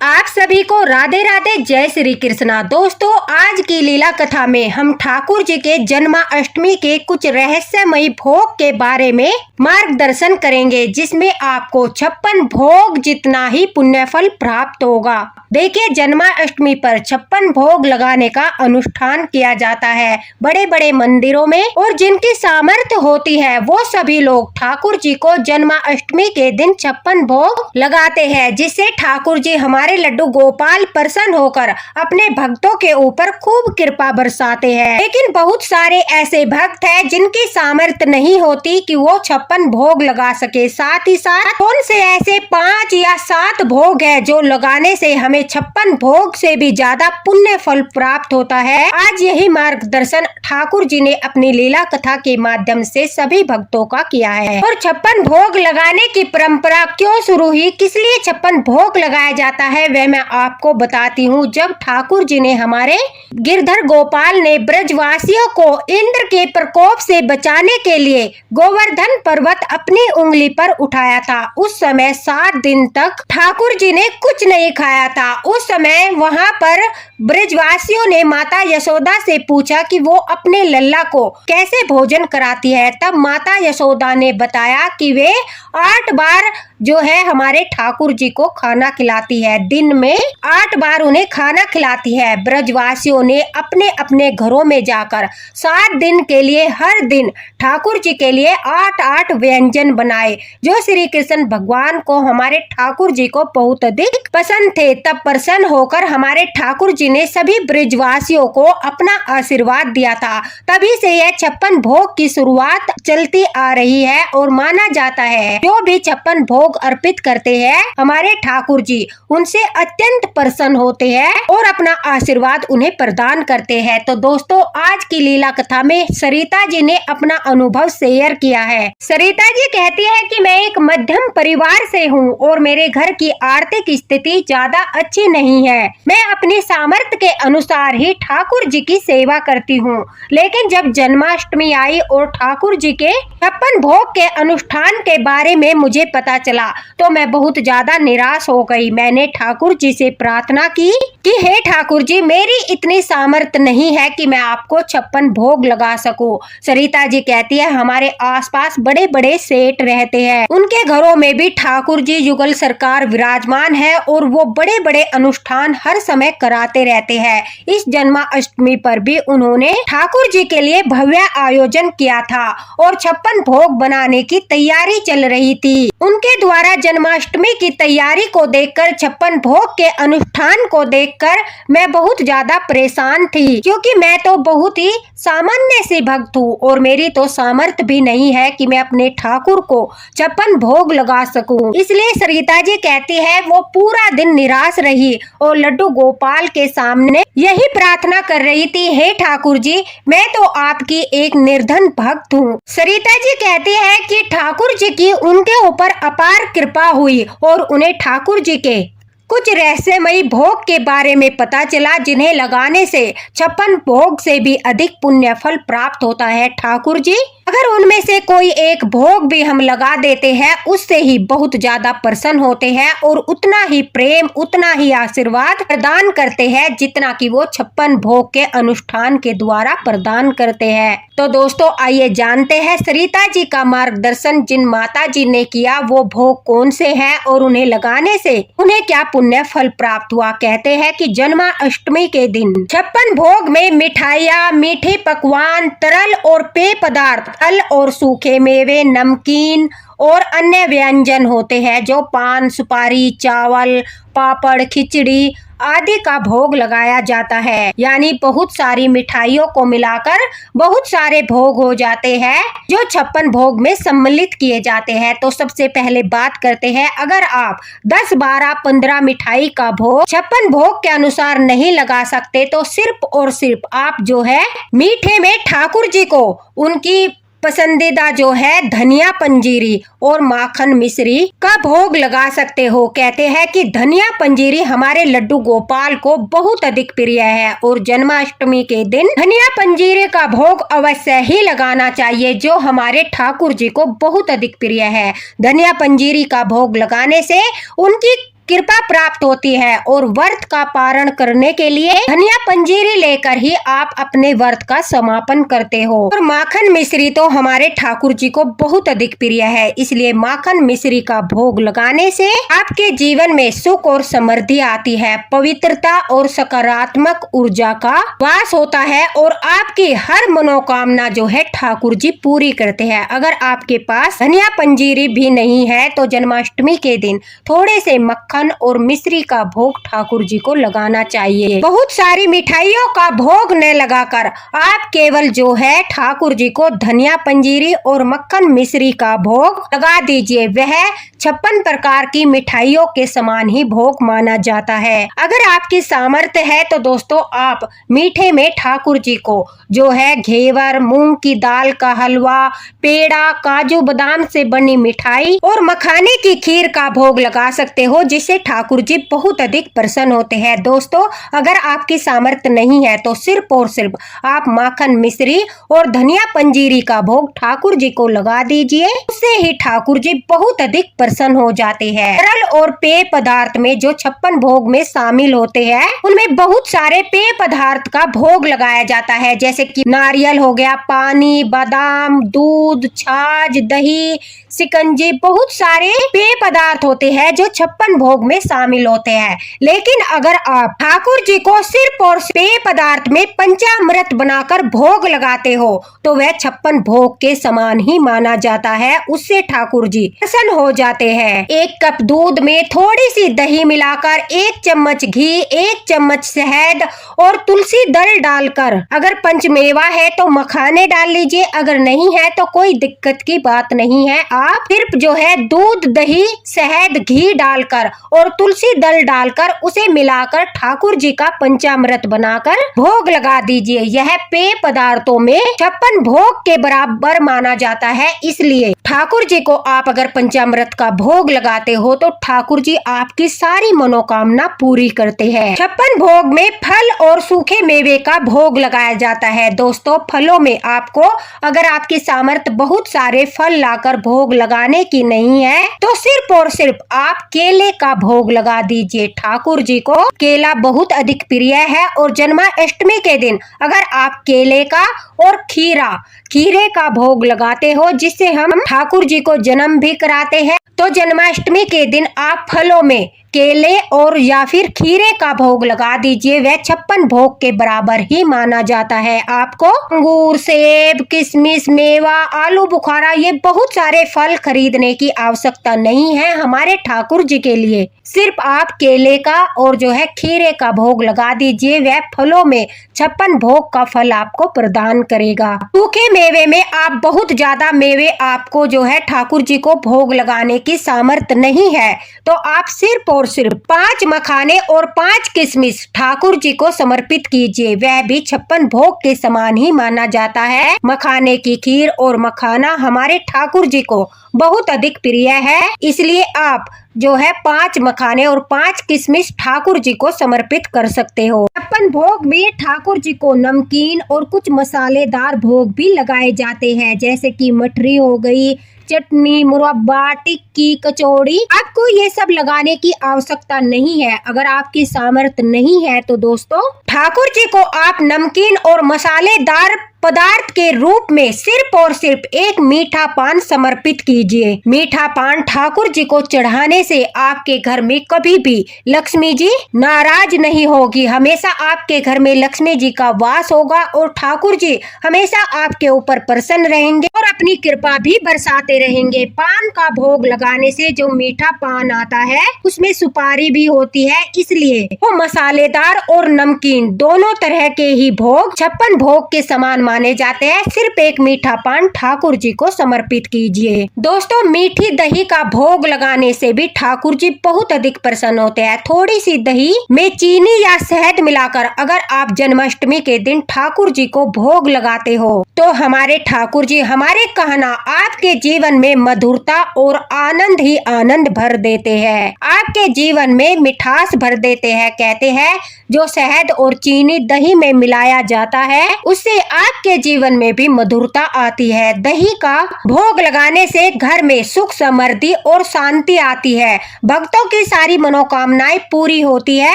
आप सभी को राधे राधे, जय श्री कृष्णा। दोस्तों, आज की लीला कथा में हम ठाकुर जी के जन्माष्टमी के कुछ रहस्यमयी भोग के बारे में मार्गदर्शन करेंगे, जिसमें आपको 56 भोग जितना ही पुण्य फल प्राप्त होगा। देखिए, जन्माष्टमी पर 56 भोग लगाने का अनुष्ठान किया जाता है बड़े बड़े मंदिरों में, और जिनकी सामर्थ्य होती है वो सभी लोग ठाकुर जी को जन्माष्टमी के दिन 56 भोग लगाते हैं, जिससे ठाकुर जी हमारे लड्डू गोपाल प्रसन्न होकर अपने भक्तों के ऊपर खूब कृपा बरसाते हैं। लेकिन बहुत सारे ऐसे भक्त हैं जिनकी सामर्थ्य नहीं होती कि वो 56 भोग लगा सके। साथ ही साथ कौन से ऐसे 5 या 7 भोग है जो लगाने से हमें 56 भोग से भी ज्यादा पुण्य फल प्राप्त होता है। आज यही मार्गदर्शन ठाकुर जी ने अपनी लीला कथा के माध्यम से सभी भक्तों का किया है। और 56 भोग लगाने की परंपरा क्यों शुरू हुई, किस लिए 56 भोग लगाया जाता है, वह मैं आपको बताती हूँ। जब ठाकुर जी ने हमारे गिरधर गोपाल ने ब्रजवासियों को इंद्र के प्रकोप से बचाने के लिए गोवर्धन पर्वत अपनी उंगली पर उठाया था, उस समय 7 दिन तक ठाकुर जी ने कुछ नहीं खाया था। उस समय वहाँ पर ब्रजवासियों ने माता यशोदा से पूछा कि वो अपने लल्ला को कैसे भोजन कराती है। तब माता यशोदा ने बताया कि वे 8 बार जो है हमारे ठाकुर जी को खाना खिलाती है, दिन में 8 बार उन्हें खाना खिलाती है। ब्रजवासियों ने अपने अपने घरों में जाकर 7 दिन के लिए हर दिन ठाकुर जी के लिए 8-8 व्यंजन बनाए, जो श्री कृष्ण भगवान को हमारे ठाकुर जी को बहुत अधिक पसंद थे। तब प्रसन्न होकर हमारे ठाकुर जी ने सभी ब्रजवासियों को अपना आशीर्वाद दिया था। तभी से यह 56 भोग की शुरुआत चलती आ रही है, और माना जाता है जो भी 56 भोग अर्पित करते हैं हमारे ठाकुर जी उनसे अत्यंत प्रसन्न होते हैं और अपना आशीर्वाद उन्हें प्रदान करते हैं। तो दोस्तों, आज की लीला कथा में सरिता जी ने अपना अनुभव शेयर किया है। सरिता जी कहती है कि मैं एक मध्यम परिवार से हूँ और मेरे घर की आर्थिक स्थिति ज्यादा अच्छी नहीं है। मैं अपनी सामर्थ्य के अनुसार ही ठाकुर जी की सेवा करती हूँ, लेकिन जब जन्माष्टमी आई और ठाकुर जी के 56 भोग के अनुष्ठान के बारे में मुझे पता चला तो मैं बहुत ज्यादा निराश हो गई। मैंने ठाकुर जी से प्रार्थना की कि हे ठाकुर जी, मेरी इतनी सामर्थ्य नहीं है कि मैं आपको 56 भोग लगा सकूं। सरिता जी कहती है हमारे आसपास बड़े बड़े सेठ रहते हैं, उनके घरों में भी ठाकुर जी युगल सरकार विराजमान है और वो बड़े बड़े अनुष्ठान हर समय कराते रहते हैं। इस जन्माष्टमी पर भी उन्होंने ठाकुर जी के लिए भव्य आयोजन किया था और 56 भोग बनाने की तैयारी चल रही थी। उनके द्वारा जन्माष्टमी की तैयारी को देखकर, 56 भोग के अनुष्ठान को देखकर मैं बहुत ज्यादा परेशान थी, क्योंकि मैं तो बहुत ही सामान्य सी भक्त हूँ और मेरी तो सामर्थ्य भी नहीं है कि मैं अपने ठाकुर को 56 भोग लगा सकूं। इसलिए सरिता जी कहती है वो पूरा दिन निराश रही और लड्डू गोपाल के सामने यही प्रार्थना कर रही थी, हे ठाकुर जी, मैं तो आपकी एक निर्धन भक्त हूँ। सरिता जी कहती है कि ठाकुर जी की उनके ऊपर अपार कृपा हुई और उन्हें ठाकुर जी के कुछ रहस्यमयी भोग के बारे में पता चला, जिन्हें लगाने से 56 भोग से भी अधिक पुण्य फल प्राप्त होता है। ठाकुर जी अगर उनमें से कोई एक भोग भी हम लगा देते हैं, उससे ही बहुत ज्यादा प्रसन्न होते हैं और उतना ही प्रेम, उतना ही आशीर्वाद प्रदान करते हैं जितना कि वो 56 भोग के अनुष्ठान के द्वारा प्रदान करते हैं। तो दोस्तों, आइए जानते हैं सरिता जी का मार्गदर्शन जिन माता जी ने किया वो भोग कौन से हैं और उन्हें लगाने से उन्हें क्या पुण्य फल प्राप्त हुआ। कहते हैं कि जन्माष्टमी के दिन 56 भोग में मिठाइयाँ, मीठे पकवान, तरल और पेय पदार्थ, फल और सूखे मेवे, नमकीन और अन्य व्यंजन होते हैं, जो पान, सुपारी, चावल, पापड़, खिचड़ी आदि का भोग लगाया जाता है। यानी बहुत सारी मिठाइयों को मिलाकर बहुत सारे भोग हो जाते हैं जो 56 भोग में सम्मिलित किए जाते हैं। तो सबसे पहले बात करते हैं, अगर आप 10, 12, 15 मिठाई का भोग 56 भोग के अनुसार नहीं लगा सकते, तो सिर्फ और सिर्फ आप जो है मीठे में ठाकुर जी को उनकी पसंदीदा जो है धनिया पंजीरी और माखन मिश्री का भोग लगा सकते हो। कहते हैं कि धनिया पंजीरी हमारे लड्डू गोपाल को बहुत अधिक प्रिय है और जन्माष्टमी के दिन धनिया पंजीरी का भोग अवश्य ही लगाना चाहिए, जो हमारे ठाकुर जी को बहुत अधिक प्रिय है। धनिया पंजीरी का भोग लगाने से उनकी कृपा प्राप्त होती है और व्रत का पारण करने के लिए धनिया पंजीरी लेकर ही आप अपने व्रत का समापन करते हो। और माखन मिश्री तो हमारे ठाकुर जी को बहुत अधिक प्रिय है, इसलिए माखन मिश्री का भोग लगाने से आपके जीवन में सुख और समृद्धि आती है, पवित्रता और सकारात्मक ऊर्जा का वास होता है और आपकी हर मनोकामना जो है ठाकुर जी पूरी करते हैं। अगर आपके पास धनिया पंजीरी भी नहीं है तो जन्माष्टमी के दिन थोड़े से मक्खन और मिश्री का भोग ठाकुर जी को लगाना चाहिए। बहुत सारी मिठाइयों का भोग न लगाकर आप केवल जो है ठाकुर जी को धनिया पंजीरी और मक्खन मिश्री का भोग लगा दीजिए। वह 56 प्रकार की मिठाइयों के समान ही भोग माना जाता है। अगर आपकी सामर्थ्य है तो दोस्तों आप मीठे में ठाकुर जी को जो है घेवर, मूंग की दाल का हलवा, पेड़ा, काजू बादाम से बनी मिठाई और मखाने की खीर का भोग लगा सकते हो, जिससे ठाकुर जी बहुत अधिक प्रसन्न होते हैं। दोस्तों अगर आपकी सामर्थ्य नहीं है तो सिर्फ और सिर्फ आप माखन मिश्री और धनिया पंजीरी का भोग ठाकुर जी को लगा दीजिए, उससे ही ठाकुर जी बहुत अधिक प्रसन्न हो जाते हैं। तरल और पेय पदार्थ में जो 56 भोग में शामिल होते हैं उनमें बहुत सारे पेय पदार्थ का भोग लगाया जाता है, जैसे कि नारियल हो गया, पानी, बादाम, दूध, छाछ, दही, शिकंजी, बहुत सारे पेय पदार्थ होते हैं जो 56 भोग में शामिल होते हैं। लेकिन अगर आप ठाकुर जी को सिर्फ और पेय पदार्थ में पंचामृत बनाकर भोग लगाते हो तो वह 56 भोग के समान ही माना जाता है, उससे ठाकुर जी प्रसन्न हो जाते हैं। 1 कप दूध में थोड़ी सी दही मिलाकर 1 चम्मच घी, 1 चम्मच शहद और तुलसी दल डालकर, अगर पंचमेवा है तो मखाने डाल लीजिए, अगर नहीं है तो कोई दिक्कत की बात नहीं है। आप सिर्फ जो है दूध, दही, शहद, घी डालकर और तुलसी दल डालकर उसे मिलाकर ठाकुर जी का पंचामृत बनाकर भोग लगा दीजिए। यह पेय पदार्थों में 56 भोग के बराबर माना जाता है, इसलिए ठाकुर जी को आप अगर पंचामृत का भोग लगाते हो तो ठाकुर जी आपकी सारी मनोकामना पूरी करते हैं। 56 भोग में फल और सूखे मेवे का भोग लगाया जाता है। दोस्तों फलों में आपको अगर आपकी सामर्थ्य बहुत सारे फल लाकर भोग लगाने की नहीं है तो सिर्फ और सिर्फ आप केले का भोग लगा दीजिए। ठाकुर जी को केला बहुत अधिक प्रिय है और जन्माष्टमी के दिन अगर आप केले का और खीरे का भोग लगाते हो, जिससे हम ठाकुर जी को जन्म भी कराते हैं, तो जन्माष्टमी के दिन आप फलों में केले और या फिर खीरे का भोग लगा दीजिए। वह 56 भोग के बराबर ही माना जाता है। आपको अंगूर, सेब, किशमिश, मेवा, आलू बुखारा, ये बहुत सारे फल खरीदने की आवश्यकता नहीं है हमारे ठाकुर जी के लिए। सिर्फ आप केले का और जो है खीरे का भोग लगा दीजिए, वह फलों में 56 भोग का फल आपको प्रदान करेगा। सूखे मेवे में आप बहुत ज्यादा मेवे आपको जो है ठाकुर जी को भोग लगाने की सामर्थ्य नहीं है तो आप सिर्फ और सिर्फ 5 मखाने और 5 किशमिश ठाकुर जी को समर्पित कीजिए, वह भी 56 भोग के समान ही माना जाता है। मखाने की खीर और मखाना हमारे ठाकुर जी को बहुत अधिक प्रिय है, इसलिए आप जो है 5 मखाने और 5 किशमिश ठाकुर जी को समर्पित कर सकते हो। 56 भोग में ठाकुर जी को नमकीन और कुछ मसालेदार भोग भी लगाए जाते हैं, जैसे कि मठरी हो गई, चटनी, मुरब्बा, टिक्की, कचौड़ी। आपको ये सब लगाने की आवश्यकता नहीं है। अगर आपकी सामर्थ्य नहीं है तो दोस्तों ठाकुर जी को आप नमकीन और मसालेदार पदार्थ के रूप में सिर्फ और सिर्फ एक मीठा पान समर्पित कीजिए। मीठा पान ठाकुर जी को चढ़ाने से आपके घर में कभी भी लक्ष्मी जी नाराज नहीं होगी, हमेशा आपके घर में लक्ष्मी जी का वास होगा और ठाकुर जी हमेशा आपके ऊपर प्रसन्न रहेंगे और अपनी कृपा भी बरसाते रहेंगे। पान का भोग लगाने से जो मीठा पान आता है उसमें सुपारी भी होती है, इसलिए वो मसालेदार और नमकीन दोनों तरह के ही भोग 56 भोग के समान माने जाते हैं। सिर्फ एक मीठा पान ठाकुर जी को समर्पित कीजिए। दोस्तों मीठी दही का भोग लगाने से भी ठाकुर जी बहुत अधिक प्रसन्न होते हैं। थोड़ी सी दही में चीनी या शहद मिलाकर अगर आप जन्माष्टमी के दिन ठाकुर जी को भोग लगाते हो तो हमारे ठाकुर जी हमारे कहना आपके जीवन में मधुरता और आनंद ही आनंद भर देते हैं, आपके जीवन में मिठास भर देते हैं। कहते हैं जो शहद और और चीनी दही में मिलाया जाता है उससे आपके जीवन में भी मधुरता आती है। दही का भोग लगाने से घर में सुख समृद्धि और शांति आती है। भक्तों की सारी मनोकामनाएं पूरी होती है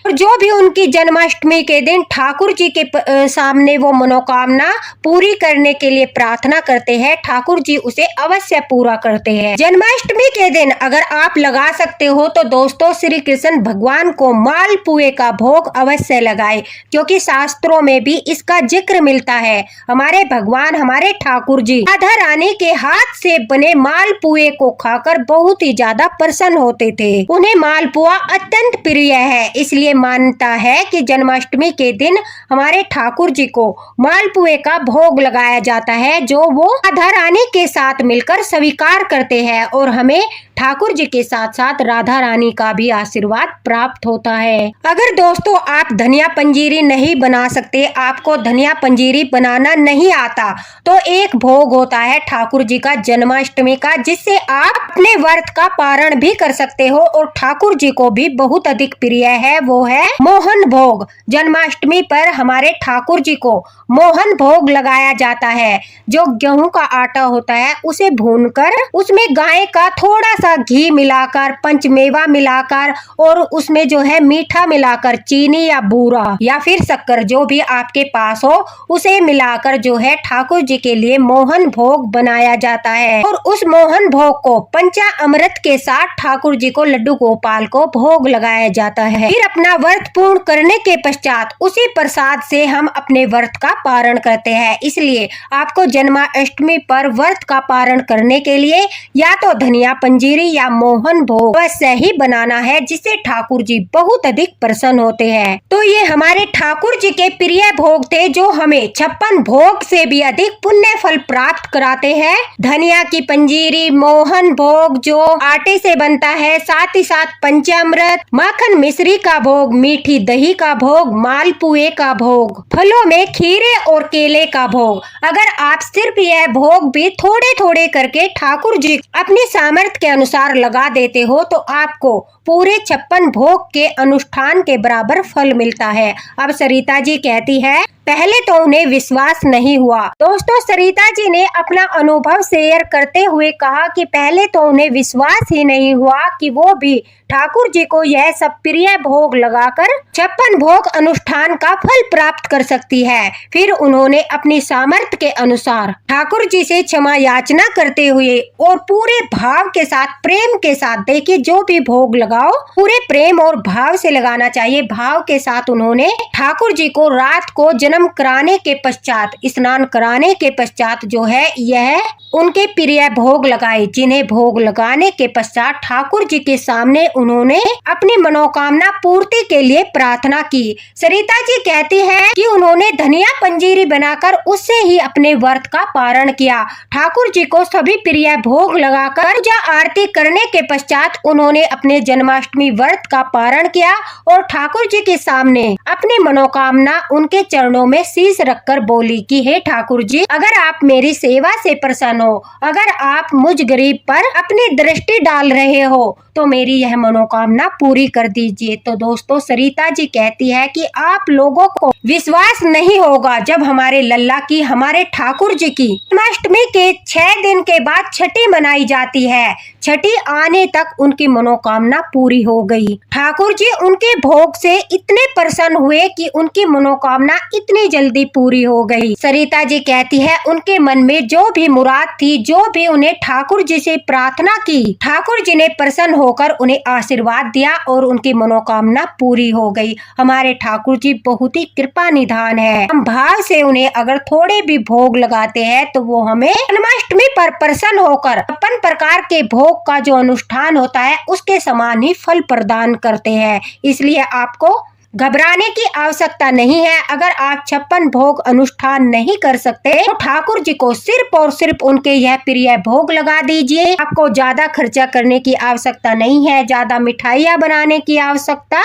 और जो भी उनकी जन्माष्टमी के दिन ठाकुर जी के सामने वो मनोकामना पूरी करने के लिए प्रार्थना करते हैं, ठाकुर जी उसे अवश्य पूरा करते हैं। जन्माष्टमी के दिन अगर आप लगा सकते हो तो दोस्तों श्री कृष्ण भगवान को मालपुए का भोग अवश्य लगाए, क्योंकि शास्त्रों में भी इसका जिक्र मिलता है। हमारे भगवान हमारे ठाकुर जी राधा रानी के हाथ से बने मालपुए को खाकर बहुत ही ज्यादा प्रसन्न होते थे। उन्हें मालपुआ अत्यंत प्रिय है, इसलिए मानता है कि जन्माष्टमी के दिन हमारे ठाकुर जी को मालपुए का भोग लगाया जाता है, जो वो राधा रानी के साथ मिलकर स्वीकार करते हैं और हमें ठाकुर जी के साथ साथ राधा रानी का भी आशीर्वाद प्राप्त होता है। अगर दोस्तों आप धनिया पंजीरी नहीं बना सकते, आपको धनिया पंजीरी बनाना नहीं आता, तो एक भोग होता है ठाकुर जी का जन्माष्टमी का, जिससे आप अपने व्रत का पारण भी कर सकते हो और ठाकुर जी को भी बहुत अधिक प्रिय है, वो है मोहन भोग। जन्माष्टमी पर हमारे ठाकुर जी को मोहन भोग लगाया जाता है। जो गेहूं का आटा होता है उसे भूनकर उसमें गाय का थोड़ा सा घी मिलाकर, पंचमेवा मिलाकर और उसमें जो है मीठा मिलाकर, चीनी या बूरा या फिर शक्कर जो भी आपके पास हो उसे मिलाकर जो है ठाकुर जी के लिए मोहन भोग बनाया जाता है और उस मोहन भोग को पंचा अमृत के साथ ठाकुर जी को लड्डू गोपाल को भोग लगाया जाता है। फिर अपना व्रत पूर्ण करने के पश्चात उसी प्रसाद से हम अपने व्रत का पारण करते हैं। इसलिए आपको जन्माष्टमी पर व्रत का पारण करने के लिए या तो धनिया पंजीरी या मोहन भोग अवश्य ही बनाना है, जिससे ठाकुर जी बहुत अधिक प्रसन्न होते हैं। तो ये हमारे ठाकुर जी के प्रिय भोग थे, जो हमें 56 भोग से भी अधिक पुण्य फल प्राप्त कराते हैं। धनिया की पंजीरी, मोहन भोग जो आटे से बनता है, साथ ही साथ पंचामृत, माखन मिश्री का भोग, मीठी दही का भोग, मालपुए का भोग, फलों में खीरे और केले का भोग। अगर आप सिर्फ यह भोग भी थोड़े थोड़े करके ठाकुर जी अपनी सामर्थ्य के अनुसार लगा देते हो तो आपको पूरे 56 भोग के अनुष्ठान के बराबर फल मिलता है। अब सरिता जी कहती है, पहले तो उन्हें विश्वास नहीं हुआ। दोस्तों सरिता जी ने अपना अनुभव शेयर करते हुए कहा कि पहले तो उन्हें विश्वास ही नहीं हुआ कि वो भी ठाकुर जी को यह सब प्रिय भोग लगाकर 56 भोग अनुष्ठान का फल प्राप्त कर सकती है। फिर उन्होंने अपनी सामर्थ्य के अनुसार ठाकुर जी से क्षमा याचना करते हुए और पूरे भाव के साथ, प्रेम के साथ, देखिए जो भी भोग लगाओ पूरे प्रेम और भाव से लगाना चाहिए, भाव के साथ उन्होंने ठाकुर जी को रात को जन्म कराने के पश्चात, स्नान कराने के पश्चात जो है यह उनके प्रिय भोग लगाए, जिन्हें भोग लगाने के पश्चात ठाकुर जी के सामने उन्होंने अपनी मनोकामना पूर्ति के लिए प्रार्थना की। सरिता जी कहती है कि उन्होंने धनिया पंजीरी बनाकर उससे ही अपने व्रत का पारण किया। ठाकुर जी को सभी प्रिय भोग लगाकर पूजा आरती करने के पश्चात उन्होंने अपने जन्माष्टमी व्रत का पारण किया और ठाकुर जी के सामने अपनी मनोकामना उनके चरणों में शीश रखकर बोली कि हे ठाकुर जी, अगर आप मेरी सेवा से प्रसन्न हो, अगर आप मुझ गरीब पर अपनी दृष्टि डाल रहे हो तो मेरी यह मनोकामना पूरी कर दीजिए। तो दोस्तों सरिता जी कहती है कि आप लोगों को विश्वास नहीं होगा जब हमारे लल्ला की, हमारे ठाकुर जी की जन्माष्टमी के 6 दिन के बाद छठी मनाई जाती है। छठी आने तक उनकी मनोकामना पूरी हो गई। ठाकुर जी उनके भोग से इतने प्रसन्न हुए कि उनकी मनोकामना इतनी जल्दी पूरी हो गई। सरिता जी कहती है उनके मन में जो भी मुराद थी, जो भी उन्हें ठाकुर जी से प्रार्थना की, ठाकुर जी ने प्रसन्न होकर उन्हें आशीर्वाद दिया और उनकी मनोकामना पूरी हो गई। हमारे ठाकुर जी बहुत ही कृपा निधान है। हम भाव से उन्हें अगर थोड़े भी भोग लगाते हैं तो वो हमें जन्माष्टमी पर प्रसन्न होकर 56 प्रकार के भोग का जो अनुष्ठान होता है उसके समान ही फल प्रदान करते हैं। इसलिए आपको घबराने की आवश्यकता नहीं है। अगर आप 56 भोग अनुष्ठान नहीं कर सकते तो ठाकुर जी को सिर्फ और सिर्फ उनके यह प्रिय भोग लगा दीजिए। आपको ज्यादा खर्चा करने की आवश्यकता नहीं है, ज्यादा मिठाइयाँ बनाने की आवश्यकता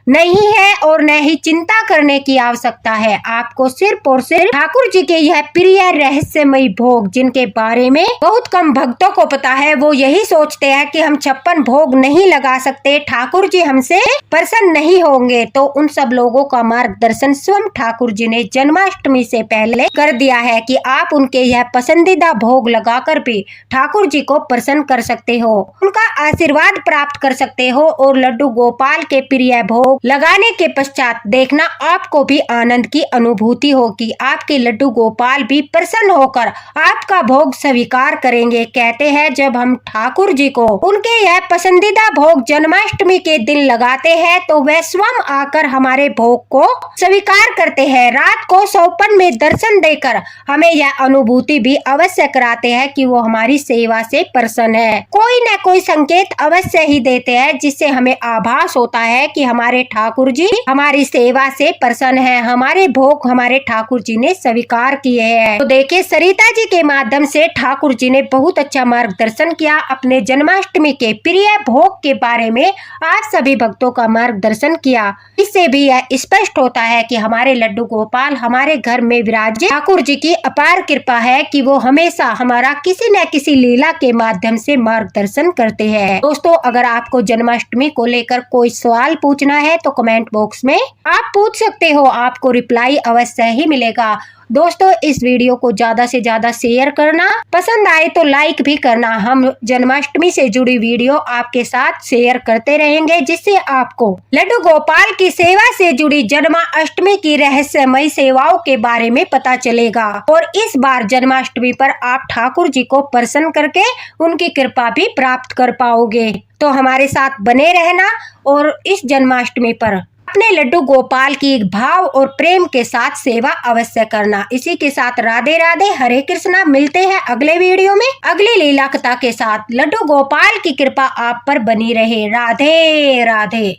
नहीं है और न ही चिंता करने की आवश्यकता है। आपको सिर्फ और सिर्फ ठाकुर जी के यह प्रिय रहस्यमयी भोग, जिनके बारे में बहुत कम भक्तों को पता है, वो यही सोचते हैं कि हम 56 भोग नहीं लगा सकते, ठाकुर जी हमसे प्रसन्न नहीं होंगे, तो उन सब लोगों का मार्गदर्शन स्वयं ठाकुर जी ने जन्माष्टमी से पहले कर दिया है कि आप उनके यह पसंदीदा भोग लगाकर भी ठाकुर जी को प्रसन्न कर सकते हो, उनका आशीर्वाद प्राप्त कर सकते हो और लड्डू गोपाल के प्रिय भोग लगाने के पश्चात देखना आपको भी आनंद की अनुभूति होगी। आपके लड्डू गोपाल भी प्रसन्न होकर आपका भोग स्वीकार करेंगे। कहते हैं जब हम ठाकुर जी को उनके यह पसंदीदा भोग जन्माष्टमी के दिन लगाते हैं तो वह स्वयं आकर हमारे भोग को स्वीकार करते हैं। रात को सौपन में दर्शन देकर हमें यह अनुभूति भी अवश्य कराते हैं कि वो हमारी सेवा से प्रसन्न है। कोई न कोई संकेत अवश्य ही देते हैं जिससे हमें आभास होता है कि हमारे ठाकुर जी हमारी सेवा से प्रसन्न है, हमारे भोग हमारे ठाकुर जी ने स्वीकार किए हैं। तो देखिए, सरिता जी के माध्यम से ठाकुर जी ने बहुत अच्छा मार्गदर्शन किया। अपने जन्माष्टमी के प्रिय भोग के बारे में आज सभी भक्तों का मार्गदर्शन किया। इससे भी यह स्पष्ट होता है कि हमारे लड्डू गोपाल हमारे घर में विराजे ठाकुर जी की अपार कृपा है कि वो हमेशा हमारा किसी न किसी लीला के माध्यम से मार्गदर्शन करते हैं। दोस्तों, अगर आपको जन्माष्टमी को लेकर कोई सवाल पूछना है तो कमेंट बॉक्स में आप पूछ सकते हो, आपको रिप्लाई अवश्य ही मिलेगा। दोस्तों, इस वीडियो को ज्यादा से ज्यादा शेयर करना, पसंद आए तो लाइक भी करना। हम जन्माष्टमी से जुड़ी वीडियो आपके साथ शेयर करते रहेंगे, जिससे आपको लड्डू गोपाल की सेवा से जुड़ी जन्माष्टमी की रहस्यमयी सेवाओं के बारे में पता चलेगा और इस बार जन्माष्टमी पर आप ठाकुर जी को प्रसन्न करके उनकी कृपा भी प्राप्त कर पाओगे। तो हमारे साथ बने रहना और इस जन्माष्टमी पर अपने लड्डू गोपाल की भाव और प्रेम के साथ सेवा अवश्य करना। इसी के साथ राधे राधे, हरे कृष्णा। मिलते हैं अगले वीडियो में अगली लीला कथा के साथ। लड्डू गोपाल की कृपा आप पर बनी रहे। राधे राधे।